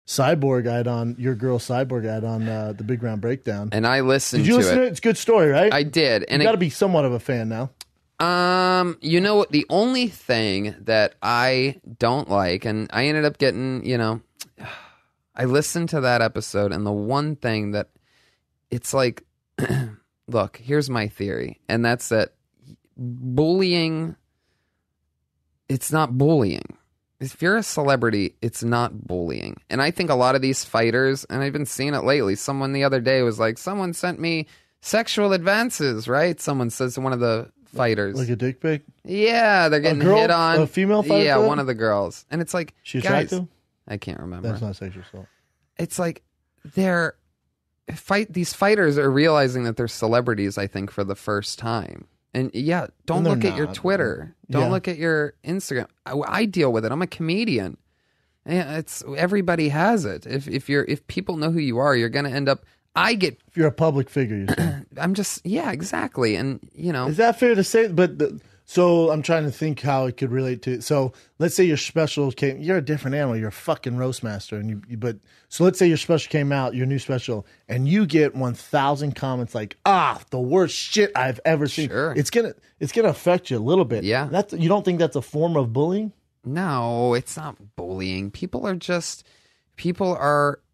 Cyborg ad on your girl Cyborg ad on the Big Round Breakdown. And I listened to it. Did you listen to it? It's a good story, right? I did. And you got to be somewhat of a fan now. You know what? The only thing that I don't like, and I ended up getting, I listened to that episode, and the one thing that it's like, look, here's my theory, and that's that bullying, it's not bullying. If you're a celebrity, it's not bullying. And I think a lot of these fighters, and I've been seeing it lately, someone the other day was like, someone sent me sexual advances, right? Someone says to one of the fighters. Like a dick pic? Yeah, they're getting hit on. A female fighter? Yeah, one of the girls. And it's like, she guys, attractive? I can't remember. That's not sexual assault. It's like, these fighters are realizing that they're celebrities, I think, for the first time. And yeah, don't look at your Twitter. Don't look at your Instagram. I deal with it. I'm a comedian. It's everybody has it. If people know who you are, you're going to end up. If you're a public figure, you're saying. I'm just exactly. And is that fair to say? But so I'm trying to think how it could relate to. So let's say your special came. You're a different animal. You're a fucking roast master, and so let's say your special came out, your new special, and you get 1,000 comments like, the worst shit I've ever seen. Sure. It's gonna affect you a little bit. Yeah. You don't think that's a form of bullying? No, it's not bullying. People are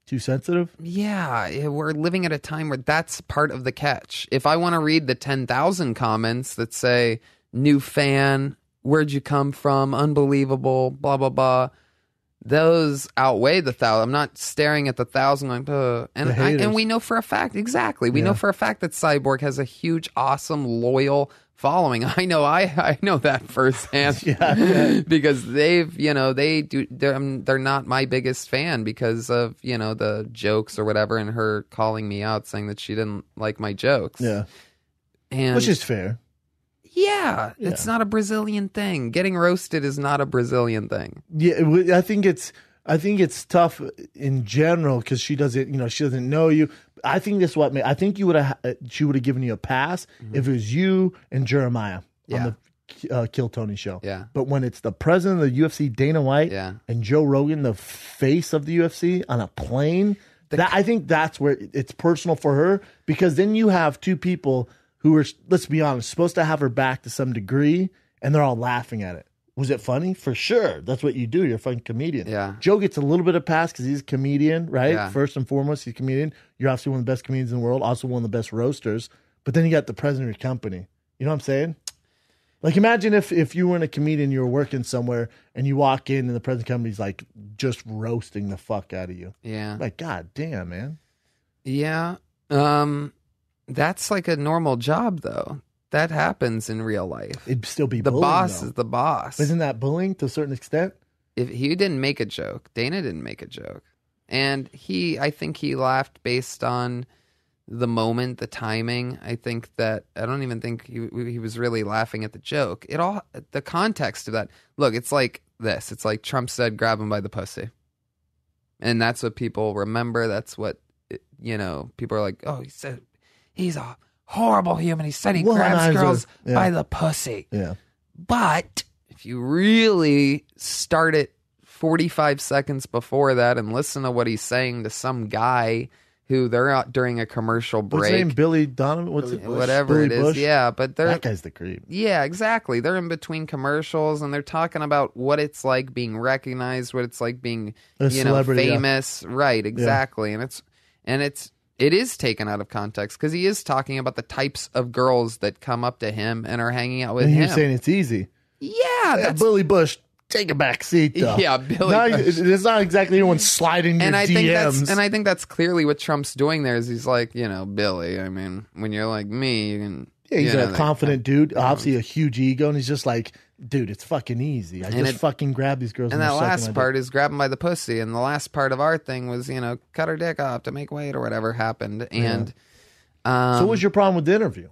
too sensitive? Yeah, we're living at a time where that's part of the catch. If I want to read the 10,000 comments that say, new fan, where'd you come from, unbelievable, blah, blah, blah, those outweigh the 1,000. I'm not staring at the 1,000 like, and we know for a fact, exactly, we know for a fact that Cyborg has a huge, awesome, loyal following. I know that firsthand because they're not my biggest fan because of the jokes or whatever, and her calling me out saying that she didn't like my jokes, and which is fair. It's not a Brazilian thing. Getting roasted is not a Brazilian thing. I think it's tough in general because she doesn't she doesn't know you. I think this I think she would have given you a pass if it was you and Jeremiah on the Kill Tony show. Yeah. But when it's the president of the UFC, Dana White, and Joe Rogan, the face of the UFC, on a plane, I think that's where it's personal for her, because then you have two people who are, let's be honest, supposed to have her back to some degree, and they're all laughing at it. Was it funny? For sure. That's what you do. You're a fucking comedian. Yeah. Joe gets a little bit of pass because he's a comedian, right? Yeah. First and foremost, he's a comedian. You're obviously one of the best comedians in the world, also one of the best roasters. But then you got the president of your company. You know what I'm saying? Like, imagine if you weren't a comedian, you were working somewhere, and you walk in, and the president of the company's like just roasting the fuck out of you. Yeah. Like, God damn, man. Yeah. That's like a normal job, though. That happens in real life. It'd still be the bullying, boss though. is the boss. Isn't that bullying to a certain extent? If he didn't make a joke, Dana didn't make a joke, and I think he laughed based on the moment, the timing. I don't even think he was really laughing at the joke. The context of that. Look, it's like this. It's like Trump said, "Grab him by the pussy," and that's what people remember. That's what people are like. Oh, he said he's a horrible human. He said he grabs girls by the pussy. Yeah. But if you really start it 45 seconds before that and listen to what he's saying to some guy who they're out during a commercial break. What's his name? Billy Donovan? Whatever Billy it is. Bush? Yeah, but that guy's the creep. Yeah, exactly. They're in between commercials and they're talking about what it's like being recognized, what it's like being famous. Yeah. Right, exactly. Yeah. And it is taken out of context because he is talking about the types of girls that come up to him and are hanging out with him. And you're saying it's easy. Yeah. Billy Bush, take a back seat, though. Yeah, Billy Bush. It's not exactly anyone sliding your DMs. I think that's clearly what Trump's doing there is he's like, Billy, I mean, when you're like me, you can... Yeah, he's a confident dude, obviously a huge ego, and he's just like, dude, it's fucking easy. I just fucking grab these girls. And that last part is grab them by the pussy. And the last part of our thing was, cut her dick off to make weight or whatever happened. And so what was your problem with the interview?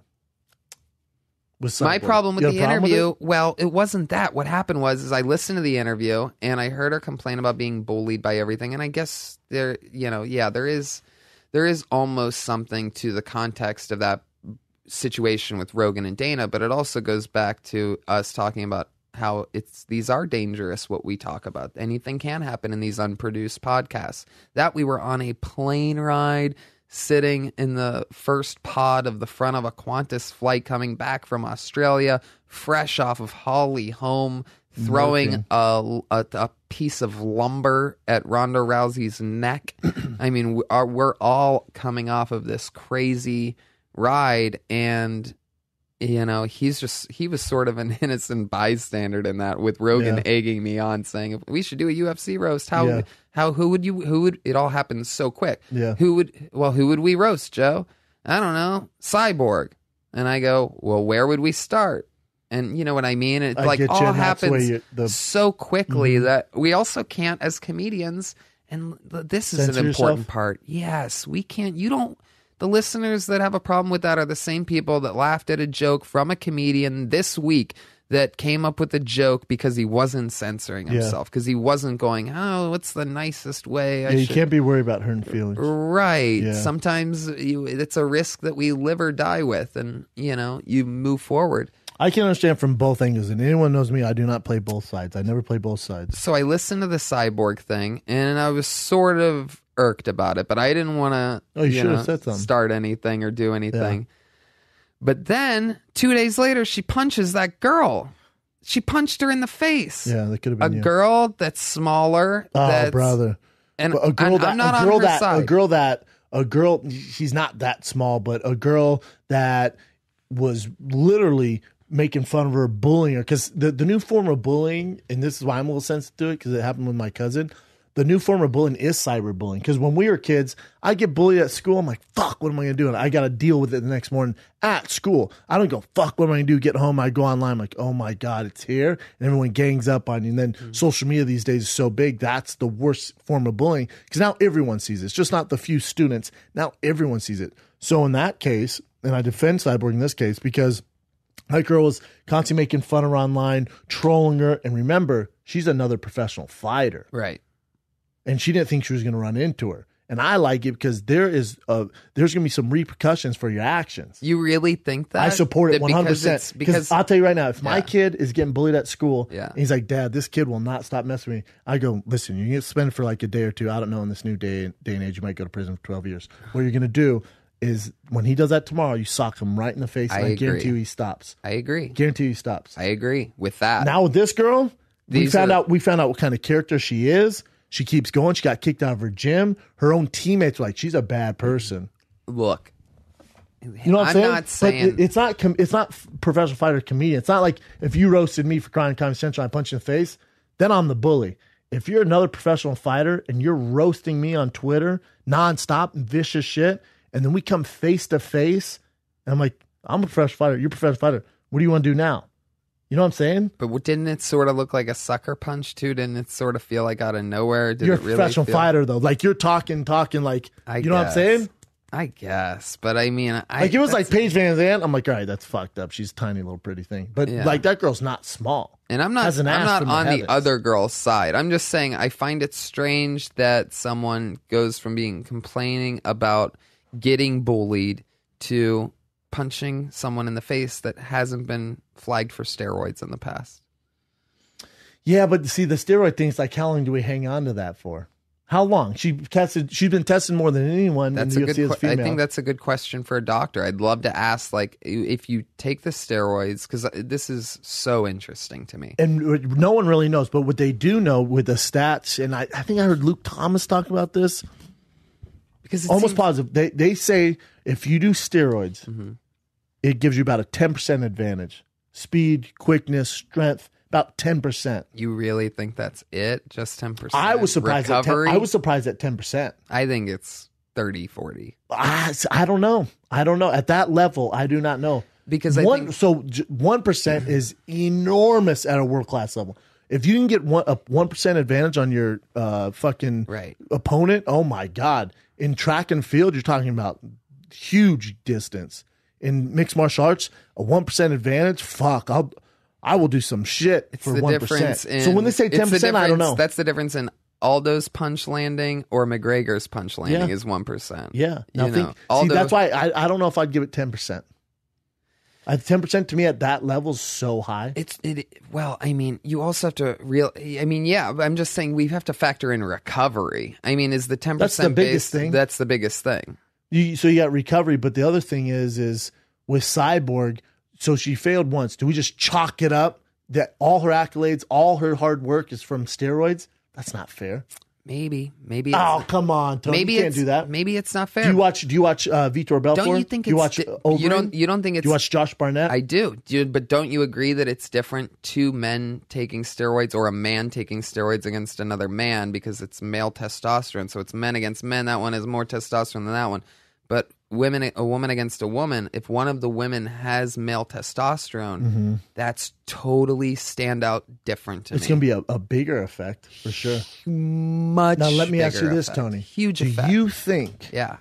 My problem with the interview, well, it wasn't that. What happened was I listened to the interview and I heard her complain about being bullied by everything. And I guess there is almost something to the context of that situation with Rogan and Dana, but it also goes back to us talking about how these are dangerous, what we talk about. Anything can happen in these unproduced podcasts. That we were on a plane ride, sitting in the first pod of the front of a Qantas flight coming back from Australia, fresh off of Holly home, throwing a piece of lumber at Ronda Rousey's neck. I mean, we're all coming off of this crazy ride, and you know, he was sort of an innocent bystander in that, with Rogan egging me on, saying we should do a UFC roast. Who would it all happen so quick? Yeah. Who would we roast, Joe? I don't know, Cyborg. And I go, well, where would we start? And you know what I mean? It like all happens so quickly that we also can't, as comedians, and this is an important part. Yes, we can't. The listeners that have a problem with that are the same people that laughed at a joke from a comedian this week that came up with a joke because he wasn't censoring himself, because he wasn't going, oh, what's the nicest way? You can't be worried about hurting feelings. Right. Yeah. Sometimes it's a risk that we live or die with, and, you know, you move forward. I can understand from both angles, and anyone knows me, I do not play both sides. I never play both sides. So I listened to the Cyborg thing, and I was sort of irked about it, but I didn't want to start anything or do anything. Yeah. But then 2 days later, she punches that girl. She punched her in the face. Yeah, that could have been a girl that's smaller. Oh, brother! And I'm not on her side. A girl. She's not that small, but a girl that was literally making fun of her, bullying her. Because the new form of bullying, and this is why I'm a little sensitive to it, because it happened with my cousin. The new form of bullying is cyberbullying. Because when we were kids, I get bullied at school. I'm like, fuck, what am I going to do? And I got to deal with it the next morning at school. I don't go, fuck, what am I going to do? Get home. I go online. I'm like, oh my God, it's here. And everyone gangs up on you. And then social media these days is so big. That's the worst form of bullying. Because now everyone sees it. It's just not the few students. Now everyone sees it. So in that case, and I defend Cyborg in this case, because that girl was constantly making fun of her online, trolling her. And remember, she's another professional fighter. Right. And she didn't think she was going to run into her. And I like it because there's going to be some repercussions for your actions. You really think that? I support it 100%. Because I'll tell you right now, if my kid is getting bullied at school, and he's like, Dad, this kid will not stop messing with me. I go, listen, you get suspended for like a day or two. I don't know, in this new day and age, you might go to prison for 12 years. What you're going to do is when he does that tomorrow, you sock him right in the face, and I guarantee you he stops. I agree. Guarantee you he stops. I agree with that. Now with this girl, we found out what kind of character she is. She keeps going. She got kicked out of her gym. Her own teammates were like, she's a bad person. Look, you know what I'm saying? Not saying but it's not professional fighter comedian. It's not like if you roasted me for crying in Comedy Central, I punch you in the face, then I'm the bully. If you're another professional fighter and you're roasting me on Twitter nonstop, vicious shit, and then we come face to face, and I'm like, I'm a professional fighter. You're a professional fighter. What do you want to do now? You know what I'm saying? But didn't it sort of look like a sucker punch too? Didn't it sort of feel like out of nowhere? You're a professional fighter though. Like you're talking like, you know what I'm saying? I guess. But I mean, it was like Paige Van Zandt. I'm like, all right, that's fucked up. She's a tiny little pretty thing. But like that girl's not small. And I'm not on the other girl's side. I'm just saying I find it strange that someone goes from being complaining about getting bullied to punching someone in the face that hasn't been flagged for steroids in the past. Yeah, but see, the steroid thing is like, how long do we hang on to that for? How long? She's been tested more than anyone in the UFC as female. I think that's a good question for a doctor. I'd love to ask, like, if you take the steroids, because this is so interesting to me. And no one really knows, but what they do know with the stats, and I think I heard Luke Thomas talk about this, because almost positive. They say if you do steroids, it gives you about a 10% advantage. Speed, quickness, strength, about 10%. You really think that's it? Just 10%? I was surprised at 10%. I think it's 30, 40. I don't know. At that level, I do not know. Because 1% is enormous at a world-class level. If you can get a 1% advantage on your fucking opponent, oh my God. In track and field, you're talking about huge distance. In mixed martial arts, a 1% advantage, fuck, I will do some shit for 1%. So when they say 10%, I don't know. That's the difference in Aldo's punch landing or McGregor's punch landing is 1%. Yeah. Now that's why I don't know if I'd give it 10%. 10% to me at that level is so high. Well, I mean, you also have to I'm just saying we have to factor in recovery. I mean, is the 10% that's the biggest thing? That's the biggest thing. So you got recovery, but the other thing is with Cyborg, so she failed once. Do we just chalk it up that all her accolades, all her hard work is from steroids? That's not fair. Maybe. Oh, come on, Tony. You can't do that. Maybe it's not fair. Do you watch Vitor Belfort? Don't you think do you watch you don't think it's... Do you watch Josh Barnett? I do. But don't you agree that it's different two men taking steroids or a man taking steroids against another man because it's male testosterone, so it's men against men. That one has more testosterone than that one. But a woman against a woman, if one of the women has male testosterone, that's totally standout different to me. It's going to be a bigger effect, for sure. Much Now, let me ask you this, effect. Tony. Huge Do effect. you think, yeah,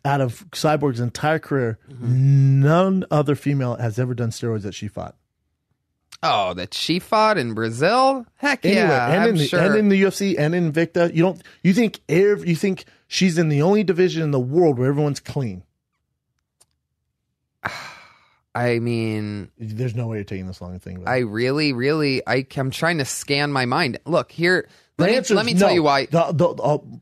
out of Cyborg's entire career, none other female has ever done steroids that she fought? Oh, that she fought in Brazil? Heck Anyway, yeah, I'm sure. And in the UFC and in Invicta. You think she's in the only division in the world where everyone's clean? I mean, there's no way you're taking this long to think about. I'm trying to scan my mind. Look here. Let me tell you why.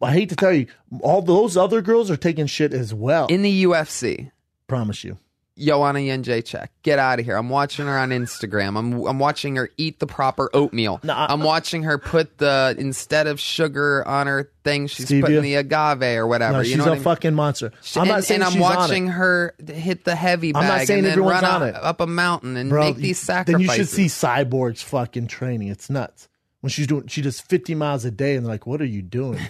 I hate to tell you, all those other girls are taking shit as well. In the UFC. Promise you. Joanna Jędrzejczyk, get out of here. I'm watching her on Instagram. I'm watching her eat the proper oatmeal. No, I'm watching her put instead of sugar on her thing, she's stevia. Putting the agave or whatever. No, she's a fucking monster. I'm not saying I'm watching her hit the heavy bag. I'm not saying and then run up a mountain and make these sacrifices. Then you should see Cyborg's fucking training. It's nuts. When she does 50 miles a day and they're like, what are you doing?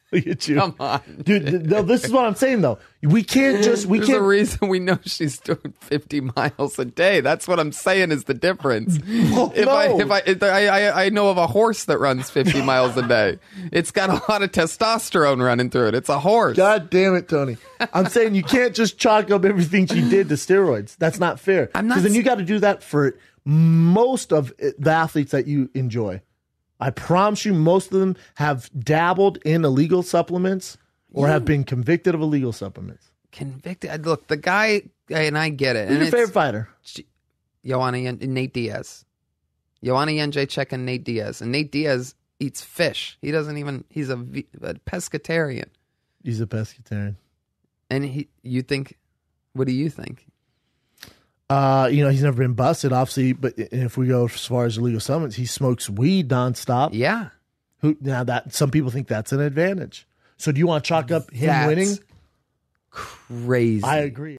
Look at you. Come on. Dude, no, this is what I'm saying, though. There's a reason we know she's doing 50 miles a day. That's what I'm saying is the difference. Well, I know of a horse that runs 50 miles a day. It's got a lot of testosterone running through it. It's a horse. God damn it, Tony. I'm saying you can't just chalk up everything she did to steroids. That's not fair. Because then you got to do that for most of the athletes that you enjoy. I promise you, most of them have dabbled in illegal supplements or have been convicted of illegal supplements. Convicted? Look, the guy, and I get it. Who's your favorite fighter? Nate Diaz. Joanna Jędrzejczyk and Nate Diaz. And Nate Diaz eats fish. He's a pescatarian. He's a pescatarian. And what do you think? He's never been busted, obviously, but if we go as far as illegal supplements, he smokes weed nonstop. Yeah. Some people think that's an advantage. So do you want to chalk up him winning? Crazy. I agree.